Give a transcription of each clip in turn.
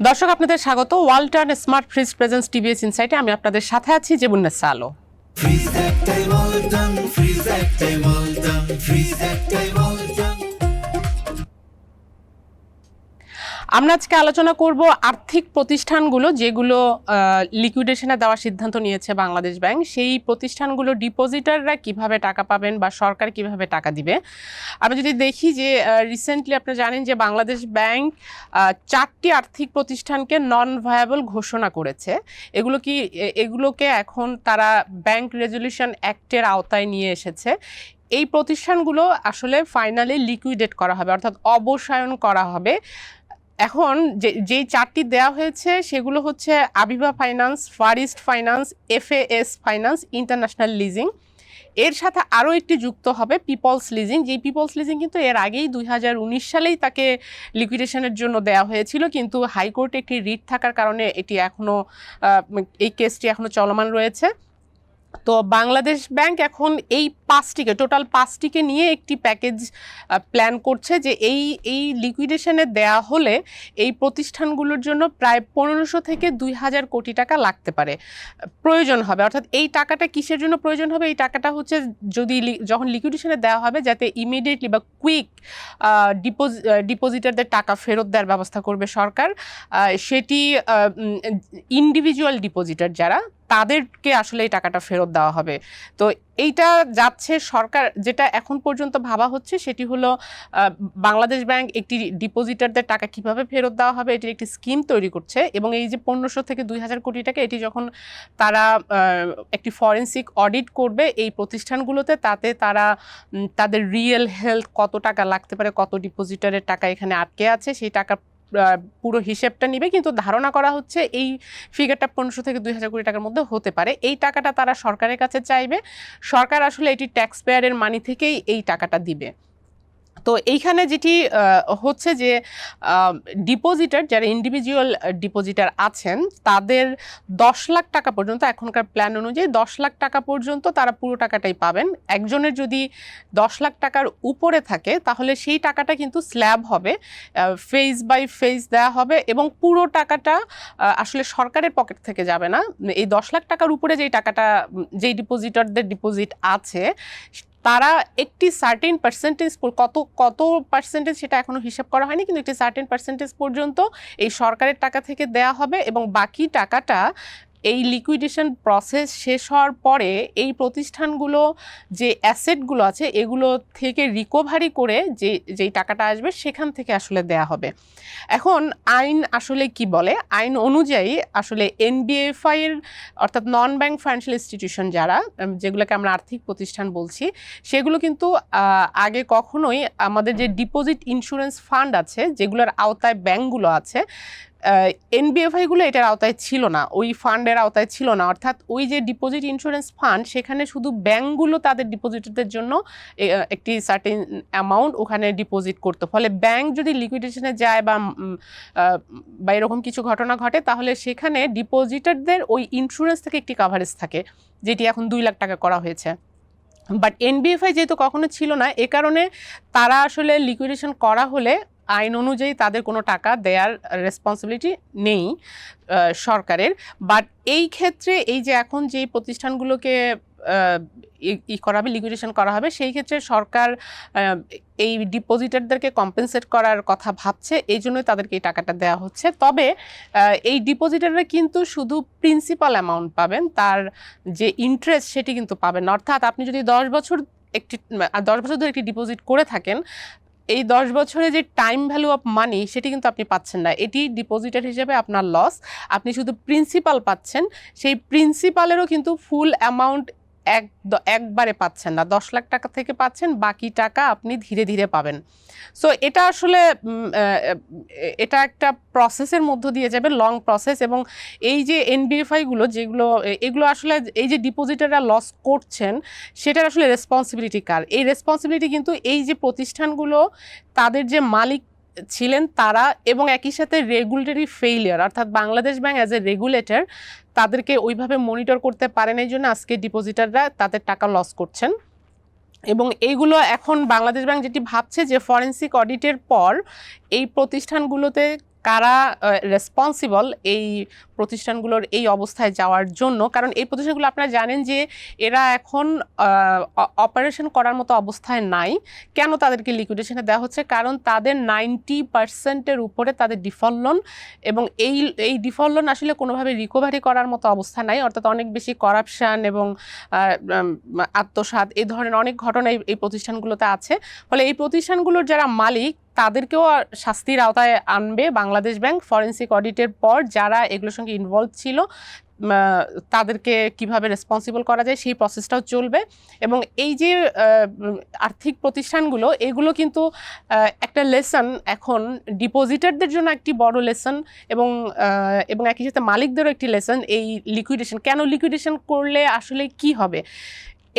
দর্শক আপনাদের স্বাগত Walton smart fridge presents TVS ইনসাইটে। আমি আপনাদের সাথে আছি জেবুন্নেসা আলো। ফ্রিজ একটাই ওয়ালটন, ফ্রিজ একটাই ওয়ালটন, ফ্রিজ একটাই ওয়ালটন। আমরা আজকে আলোচনা করব আর্থিক প্রতিষ্ঠানগুলো যেগুলো লিকুইডেশনে দেওয়ার সিদ্ধান্ত নিয়েছে বাংলাদেশ ব্যাংক, সেই প্রতিষ্ঠানগুলো ডিপোজিটাররা কিভাবে টাকা পাবেন বা সরকার কিভাবে টাকা দিবে। আমরা যদি দেখি যে রিসেন্টলি আপনি জানেন যে বাংলাদেশ ব্যাংক 4টি আর্থিক প্রতিষ্ঠানকে নন ভায়াবল ঘোষণা করেছে। এগুলোকে এখন তারা ব্যাংক রেজলিউশন অ্যাক্টের আওতায় নিয়ে এসেছে। এই প্রতিষ্ঠানগুলো আসলে ফাইনালি লিকুইডেট করা হবে, অর্থাৎ অবসায়ন করা হবে। এখন যেই 4টি দেওয়া হয়েছে সেগুলো হচ্ছে আবিবা finance, Far East finance, FAS finance, international leasing. এর সাথে আরও একটি যুক্ত হবে পিপলস লিজিং। যেই পিপলস লিজিং কিন্তু এর আগেই 2019 সালেই তাকে লিকুইডেশনের জন্য দেওয়া হয়েছিল, কিন্তু হাইকোর্টে একটি রিট থাকার কারণে এটি এখনও এই কেসটি এখনও চলমান রয়েছে। তো বাংলাদেশ ব্যাংক এখন এই টোটাল পাঁচটিকে নিয়ে একটি প্যাকেজ প্ল্যান করছে যে এই লিকুইডেশনে দেয়া হলে এই প্রতিষ্ঠানগুলোর জন্য প্রায় 1500 থেকে 2000 কোটি টাকা লাগতে পারে, প্রয়োজন হবে। অর্থাৎ এই টাকাটা কিসের জন্য প্রয়োজন হবে? এই টাকাটা হচ্ছে যখন লিকুইডেশনে দেওয়া হবে যাতে ইমিডিয়েটলি বা কুইক ডিপোজিটারদের টাকা ফেরত দেওয়ার ব্যবস্থা করবে সরকার। সেটি ইন্ডিভিজুয়াল ডিপোজিটার যারা, তাদেরকে আসলে এই টাকাটা ফেরত দেওয়া হবে। তো এইটা যাচ্ছে সরকার, যেটা এখন পর্যন্ত ভাবা হচ্ছে সেটি হলো বাংলাদেশ ব্যাংক একটি ডিপোজিটারদের টাকা কিভাবে ফেরত দেওয়া হবে এটির একটি স্কিম তৈরি করছে। এবং এই যে 1500 থেকে 2000 কোটি টাকা, এটি যখন তারা একটি ফরেনসিক অডিট করবে এই প্রতিষ্ঠানগুলোতে, তাতে তারা তাদের রিয়েল হেলথ কত টাকা লাগতে পারে, কত ডিপোজিটারের টাকা এখানে আটকে আছে, সেই টাকা পুরো হিসেবটা নিবে। কিন্তু ধারণা করা হচ্ছে এই ফিগারটা 1500 থেকে 2000 কোটি টাকার মধ্যে হতে পারে। এই টাকাটা তারা সরকারের কাছে চাইবে, সরকার আসলে এটি ট্যাক্স পেয়ারের মানি থেকেই এই টাকাটা দিবে। তো এইখানে যেটি হচ্ছে যে ডিপোজিটার যারা ইন্ডিভিজুয়াল ডিপোজিটার আছেন তাদের 10 লাখ টাকা পর্যন্ত, এখনকার প্ল্যান অনুযায়ী 10 লাখ টাকা পর্যন্ত তারা পুরো টাকাটাই পাবেন। একজনের যদি 10 লাখ টাকার উপরে থাকে তাহলে সেই টাকাটা কিন্তু স্ল্যাব হবে, ফেজ বাই ফেজ দেওয়া হবে এবং পুরো টাকাটা আসলে সরকারের পকেট থেকে যাবে না। এই 10 লাখ টাকার উপরে যেই টাকাটা, যেই ডিপোজিটারদের ডিপোজিট আছে, তারা একটি সার্টেন পার্সেন্টেজ, কত পার্সেন্টেজ সেটা এখনো হিসাব করা হয়নি, কিন্তু একটি সার্টেন পার্সেন্টেজ পর্যন্ত এই সরকারের টাকা থেকে দেয়া হবে এবং বাকি টাকাটা এই লিকুইডেশন প্রসেস শেষ হওয়ার পরে এই প্রতিষ্ঠানগুলো যে অ্যাসেটগুলো আছে এগুলো থেকে রিকভারি করে যেই টাকাটা আসবে সেখান থেকে আসলে দেয়া হবে। এখন আইন আসলে কি বলে? আইন অনুযায়ী আসলে এনবিএফআই এর, অর্থাৎ নন ব্যাংক ফাইন্যান্সিয়াল ইনস্টিটিউশন যারা, যেগুলোকে আমরা আর্থিক প্রতিষ্ঠান বলছি, সেগুলো কিন্তু আগে কখনোই আমাদের যে ডিপোজিট ইন্স্যুরেন্স ফান্ড আছে যেগুলোর আওতায় ব্যাংকগুলো আছে, এনবিএফআইগুলো এটার আওতায় ছিল না, ওই ফান্ডের আওতায় ছিল না। অর্থাৎ ওই যে ডিপোজিট ইন্স্যুরেন্স ফান্ড, সেখানে শুধু ব্যাংকগুলো তাদের ডিপোজিটরদের জন্য একটি সার্টেন অ্যামাউন্ট ওখানে ডিপোজিট করতো। ফলে ব্যাংক যদি লিকুইডেশনে যায় বা এরকম কিছু ঘটনা ঘটে, তাহলে সেখানে ডিপোজিটরদের ওই ইন্স্যুরেন্স থেকে একটি কাভারেজ থাকে, যেটি এখন 2 লাখ টাকা করা হয়েছে। বাট এনবিএফআই যেহেতু কখনো ছিল না, এ কারণে তারা আসলে লিকুইডেশন করা হলে আইন অনুযায়ী তাদের কোনো টাকা দেওয়ার রেসপন্সিবিলিটি নেই সরকারের। বাট এই ক্ষেত্রে এই যে এখন যেই প্রতিষ্ঠানগুলোকে লিকুইডেশন করা হবে, সেই ক্ষেত্রে সরকার এই ডিপোজিটারদেরকে কম্পেনসেট করার কথা ভাবছে, এই জন্যই তাদেরকে এই টাকাটা দেওয়া হচ্ছে। তবে এই ডিপোজিটাররা কিন্তু শুধু প্রিন্সিপাল অ্যামাউন্ট পাবেন, তার যে ইন্টারেস্ট সেটি কিন্তু পাবেন না। অর্থাৎ আপনি যদি 10 বছর ধরে একটি ডিপোজিট করে থাকেন, এই 10 বছরে যে টাইম ভ্যালু অফ মানি সেটি কিন্তু আপনি পাচ্ছেন না, এটি ডিপোজিটার হিসেবে আপনার লস। আপনি শুধু প্রিন্সিপাল পাচ্ছেন, সেই প্রিন্সিপালেরও কিন্তু ফুল অ্যামাউন্ট একবারে পাচ্ছেন না, 10 লাখ টাকা থেকে পাচ্ছেন, বাকি টাকা আপনি ধীরে ধীরে পাবেন। সো এটা আসলে এটা একটা প্রসেসের মধ্য দিয়ে যাবে, লং প্রসেস। এবং এই যে এনবিএফআইগুলো এগুলো আসলে এই যে ডিপোজিটাররা লস করছেন, সেটার আসলে রেসপন্সিবিলিটি কার? এই রেসপন্সিবিলিটি কিন্তু এই যে প্রতিষ্ঠানগুলো, তাদের যে মালিক ছিলেন তারা, এবং একই সাথে রেগুলেটরি ফেইলিয়ার, অর্থাৎ Bangladesh bank as a regulator তাদেরকে ওইভাবে মনিটর করতে পারেন, এই জন্য আজকে ডিপোজিটাররা তাদের টাকা লস করছেন। এবং এইগুলো এখন বাংলাদেশ ব্যাংক যেটি ভাবছে যে ফরেনসিক অডিটের পর এই প্রতিষ্ঠানগুলোতে কারা রেসপন্সিবল এই প্রতিষ্ঠানগুলোর এই অবস্থায় যাওয়ার জন্য। কারণ এই প্রতিষ্ঠানগুলো আপনারা জানেন যে এরা এখন অপারেশন করার মতো অবস্থায় নাই। কেন তাদেরকে লিকুইডেশনে দেওয়া হচ্ছে? কারণ তাদের 90%-এর উপরে তাদের ডিফল্ট লোন, এবং এই ডিফল্ট লোন আসলে কোনোভাবে রিকভারি করার মতো অবস্থা নাই। অর্থাৎ অনেক বেশি করাপশন এবং আত্মসাৎ এই ধরনের অনেক ঘটনা এই প্রতিষ্ঠানগুলোতে আছে। ফলে এই প্রতিষ্ঠানগুলোর যারা মালিক তাদেরকেও শাস্তির আওতায় আনবে বাংলাদেশ ব্যাংক। ফরেনসিক অডিটের পর যারা এগুলোর সঙ্গে ইনভলভ ছিল তাদেরকে কিভাবে রেসপন্সিবল করা যায় সেই প্রসেসটাও চলবে। এবং এই যে আর্থিক প্রতিষ্ঠানগুলো, এগুলো কিন্তু একটা লেসন এখন ডিপোজিটারদের জন্য একটি বড় লেসন, এবং একই সাথে মালিকদেরও একটি লেসন। এই লিকুইডেশন কেন, লিকুইডেশন করলে আসলে কি হবে?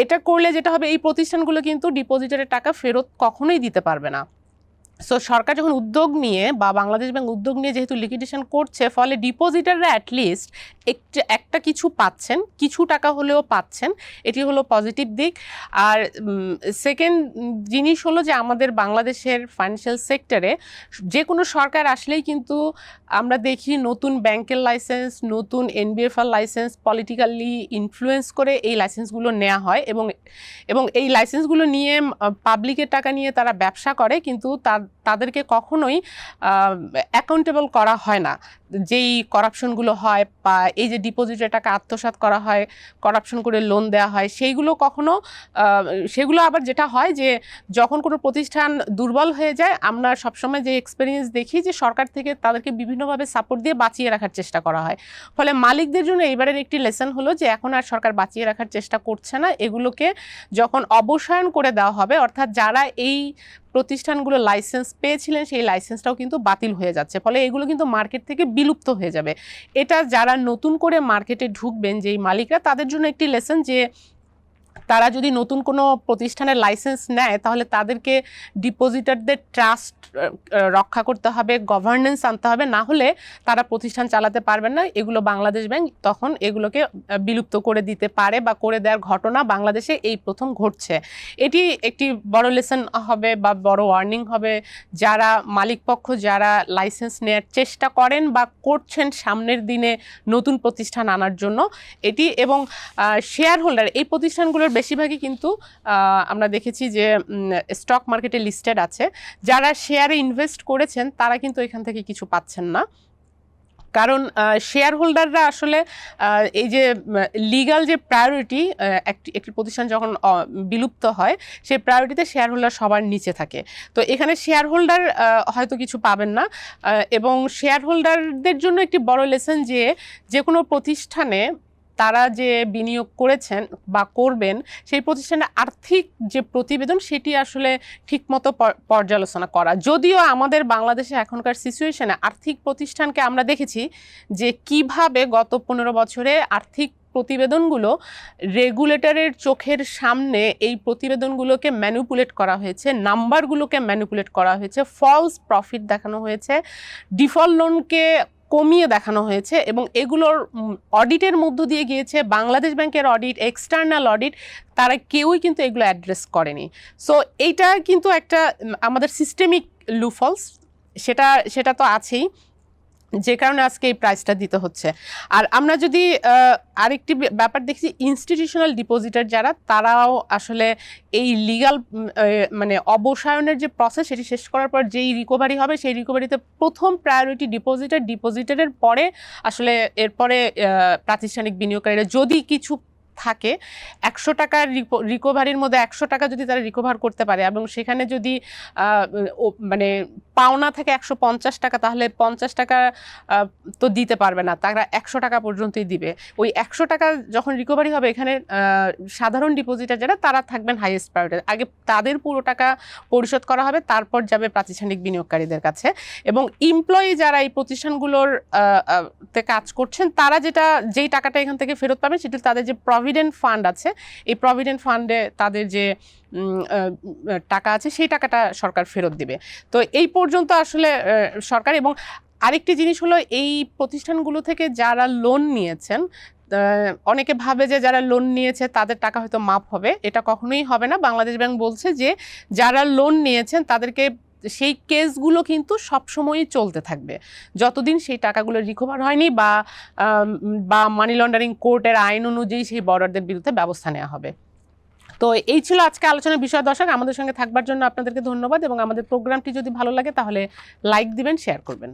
এটা করলে যেটা হবে, এই প্রতিষ্ঠানগুলো কিন্তু ডিপোজিটারের টাকা ফেরত কখনোই দিতে পারবে না। সো সরকার যখন উদ্যোগ নিয়ে বা বাংলাদেশ ব্যাংক উদ্যোগ নিয়ে যেহেতু লিকুইডেশন করছে, ফলে ডিপোজিটাররা অ্যাটলিস্ট একটা কিছু পাচ্ছেন, কিছু টাকা হলেও পাচ্ছেন। এটি হলো পজিটিভ দিক। আর সেকেন্ড জিনিস হলো যে আমাদের বাংলাদেশের ফাইন্যান্সিয়াল সেক্টরে যে কোনো সরকার আসলেই কিন্তু আমরা দেখি নতুন ব্যাংকের লাইসেন্স, নতুন এনবিএফআর লাইসেন্স পলিটিক্যালি ইনফ্লুয়েন্স করে এই লাইসেন্সগুলো নেওয়া হয়, এবং এই লাইসেন্সগুলো নিয়ে পাবলিকের টাকা নিয়ে তারা ব্যবসা করে, কিন্তু তাদেরকে কখনোই অ্যাকাউন্টেবল করা হয় না। যেই করাপশনগুলো হয় বা এই যে ডিপোজিটের টাকা আত্মসাৎ করা হয়, করাপশন করে লোন দেওয়া হয়, সেগুলো আবার যেটা হয় যে যখন কোনো প্রতিষ্ঠান দুর্বল হয়ে যায়, আমরা সবসময় যে এক্সপিরিয়েন্স দেখি যে সরকার থেকে তাদেরকে বিভিন্নভাবে সাপোর্ট দিয়ে বাঁচিয়ে রাখার চেষ্টা করা হয়। ফলে মালিকদের জন্য এবারের একটি লেসন হলো যে এখন আর সরকার বাঁচিয়ে রাখার চেষ্টা করছে না। এগুলোকে যখন অবসায়ন করে দেওয়া হবে, অর্থাৎ যারা এই প্রতিষ্ঠানগুলো লাইসেন্স পেয়েছিলেন সেই লাইসেন্সটাও কিন্তু বাতিল হয়ে যাচ্ছে। ফলে এগুলো কিন্তু মার্কেট থেকে বিলুপ্ত হয়ে যাবে। এটা যারা নতুন করে মার্কেটে ঢুকবেন, যেই মালিকরা, তাদের জন্য একটি লেসন যে তারা যদি নতুন কোনো প্রতিষ্ঠানের লাইসেন্স নেয় তাহলে তাদেরকে ডিপোজিটারদের ট্রাস্ট রক্ষা করতে হবে, গভর্নেন্স আনতে হবে, না হলে তারা প্রতিষ্ঠান চালাতে পারবেন না। এগুলো বাংলাদেশ ব্যাংক তখন এগুলোকে বিলুপ্ত করে দিতে পারে বা করে দেওয়ার ঘটনা বাংলাদেশে এই প্রথম ঘটছে। এটি একটি বড় লেসন হবে বা বড় ওয়ার্নিং হবে যারা মালিকপক্ষ, যারা লাইসেন্স নেওয়ার চেষ্টা করেন বা করছেন সামনের দিনে নতুন প্রতিষ্ঠান আনার জন্য এটি। এবং শেয়ার হোল্ডার, এই প্রতিষ্ঠানগুলোর বেশিরভাগই কিন্তু আমরা দেখেছি যে স্টক মার্কেটে লিস্টেড আছে। যারা শেয়ারে ইনভেস্ট করেছেন তারা কিন্তু এখান থেকে কিছু পাচ্ছেন না, কারণ শেয়ার হোল্ডাররা আসলে এই যে লিগ্যাল যে প্রায়োরিটি, একটি প্রতিষ্ঠান যখন বিলুপ্ত হয় সেই প্রায়োরিটিতে শেয়ার হোল্ডার সবার নিচে থাকে। তো এখানে শেয়ার হোল্ডার হয়তো কিছু পাবেন না, এবং শেয়ার হোল্ডারদের জন্য একটি বড় লেসন যে কোনো প্রতিষ্ঠানে তারা যে বিনিয়োগ করেছেন বা করবেন সেই প্রতিষ্ঠানের আর্থিক যে প্রতিবেদন সেটি আসলে ঠিকমতো পর্যালোচনা করা। যদিও আমাদের বাংলাদেশে এখনকার সিচুয়েশনে আর্থিক প্রতিষ্ঠানকে আমরা দেখেছি যে কিভাবে গত 15 বছরে আর্থিক প্রতিবেদনগুলো রেগুলেটরের চোখের সামনে এই প্রতিবেদনগুলোকে ম্যানিপুলেট করা হয়েছে, নাম্বারগুলোকে ম্যানিপুলেট করা হয়েছে, ফলস প্রফিট দেখানো হয়েছে, ডিফল্ট লোনকে কমিয়ে দেখানো হয়েছে, এবং এগুলোর অডিটের মধ্য দিয়ে গিয়েছে বাংলাদেশ ব্যাংকের অডিট, এক্সটার্নাল অডিট, তারা কেউই কিন্তু এগুলো অ্যাড্রেস করেনি। সো এইটা কিন্তু একটা আমাদের সিস্টেমিক লুফলস, সেটা তো আছেই, যে কারণে আজকে এই প্রাইসটা দিতে হচ্ছে। আর আমরা যদি আরেকটি ব্যাপার দেখছি, ইনস্টিটিউশনাল ডিপোজিটার যারা, তারাও আসলে এই লিগ্যাল মানে অবসায়নের যে প্রসেস সেটি শেষ করার পর যেই রিকভারি হবে সেই রিকভারিতে প্রথম প্রায়োরিটি ডিপোজিটারের পরে আসলে এরপরে প্রাতিষ্ঠানিক বিনিয়োগকারীরা যদি কিছু থাকে 100 টাকার রিকভারির মধ্যে 100 টাকা যদি তারা রিকভার করতে পারে, এবং সেখানে যদি মানে পাওনা থাকে 150 টাকা, তাহলে 50 টাকা তো দিতে পারবে না, তারা 100 টাকা পর্যন্তই দিবে। ওই 100 টাকা যখন রিকভারি হবে, এখানে সাধারণ ডিপোজিটার যারা, তারা থাকবেন হাইয়েস্ট প্রায়োরিটি, আগে তাদের পুরো টাকা পরিশোধ করা হবে, তারপর যাবে প্রাতিষ্ঠানিক বিনিয়োগকারীদের কাছে। এবং এমপ্লয়ি যারা এই প্রতিষ্ঠানগুলোর তে কাজ করছেন, তারা যেই টাকাটা এখান থেকে ফেরত পাবেন সেটি তাদের যে প্রভিডেন্ট ফান্ড আছে, এই প্রভিডেন্ট ফান্ডে তাদের যে টাকা আছে সেই টাকাটা সরকার ফেরত দিবে। তো এই পর্যন্ত আসলে সরকার। এবং আরেকটি জিনিস হলো, এই প্রতিষ্ঠানগুলো থেকে যারা লোন নিয়েছেন, অনেকে ভাবে যে যারা লোন নিয়েছে তাদের টাকা হয়তো মাফ হবে, এটা কখনোই হবে না। বাংলাদেশ ব্যাংক বলছে যে যারা লোন নিয়েছেন তাদেরকে সেই কেসগুলো কিন্তু সবসময়ই চলতে থাকবে যতদিন সেই টাকাগুলো রিকভার হয়নি বা মানি লন্ডারিং কোর্টের আইন অনুযায়ী সেই বর্ডারদের বিরুদ্ধে ব্যবস্থা নেওয়া হবে। তো এই ছিল আজকে আলোচনার বিষয়। দর্শক, আমাদের সঙ্গে থাকবার জন্য আপনাদেরকে ধন্যবাদ, এবং আমাদের প্রোগ্রামটি যদি ভালো লাগে তাহলে লাইক দিবেন, শেয়ার করবেন।